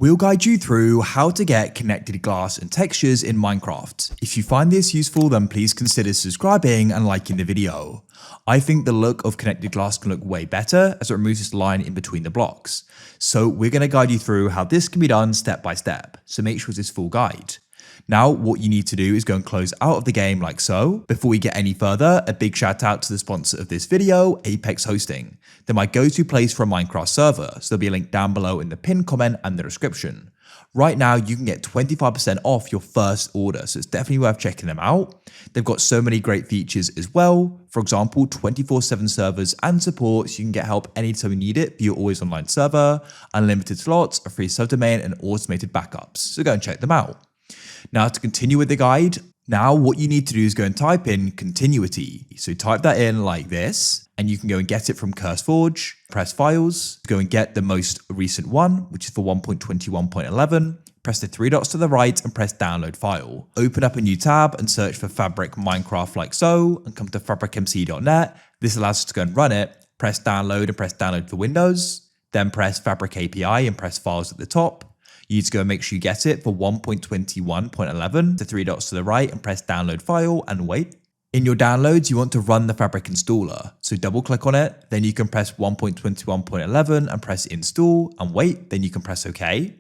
We'll guide you through how to get connected glass and textures in Minecraft. If you find this useful, then please consider subscribing and liking the video. I think the look of connected glass can look way better as it removes this line in between the blocks. So we're going to guide you through how this can be done step by step, so make sure it's this full guide. Now, what you need to do is go and close out of the game like so. Before we get any further, a big shout out to the sponsor of this video, Apex Hosting. They're my go-to place for a Minecraft server, so there'll be a link down below in the pinned comment and the description. Right now, you can get 25% off your first order, so it's definitely worth checking them out. They've got so many great features as well. For example, 24/7 servers and support, so you can get help anytime you need it for your always online server, unlimited slots, a free subdomain, and automated backups. So go and check them out. Now to continue with the guide, now what you need to do is go and type in continuity. So type that in like this, and you can go and get it from CurseForge, press files, go and get the most recent one, which is for 1.21.11, press the three dots to the right and press download file. Open up a new tab and search for Fabric Minecraft like so, and come to fabricmc.net. This allows us to go and run it, press download and press download for Windows, then press Fabric API and press files at the top. You need to go and make sure you get it for 1.21.11, the three dots to the right and press download file and wait. In your downloads, you want to run the Fabric installer. So double click on it, then you can press 1.21.11 and press install and wait, then you can press OK.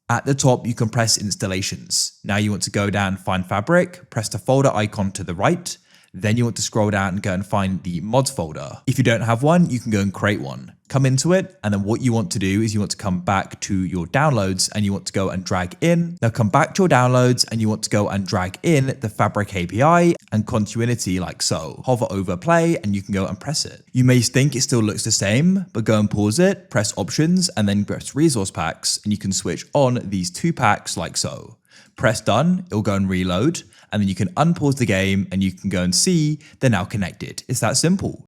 At the top, you can press installations. Now you want to go down and find Fabric, press the folder icon to the right. Then you want to scroll down and go and find the mods folder. If you don't have one, you can go and create one. Come into it, and then what you want to do is you want to come back to your downloads and you want to go and drag in. Now come back to your downloads and you want to go and drag in the Fabric API and continuity like so. Hover over play and you can go and press it. You may think it still looks the same, but go and pause it, press options, and then press resource packs, and you can switch on these two packs like so. Press done, it'll go and reload, and then you can unpause the game and you can go and see they're now connected. It's that simple.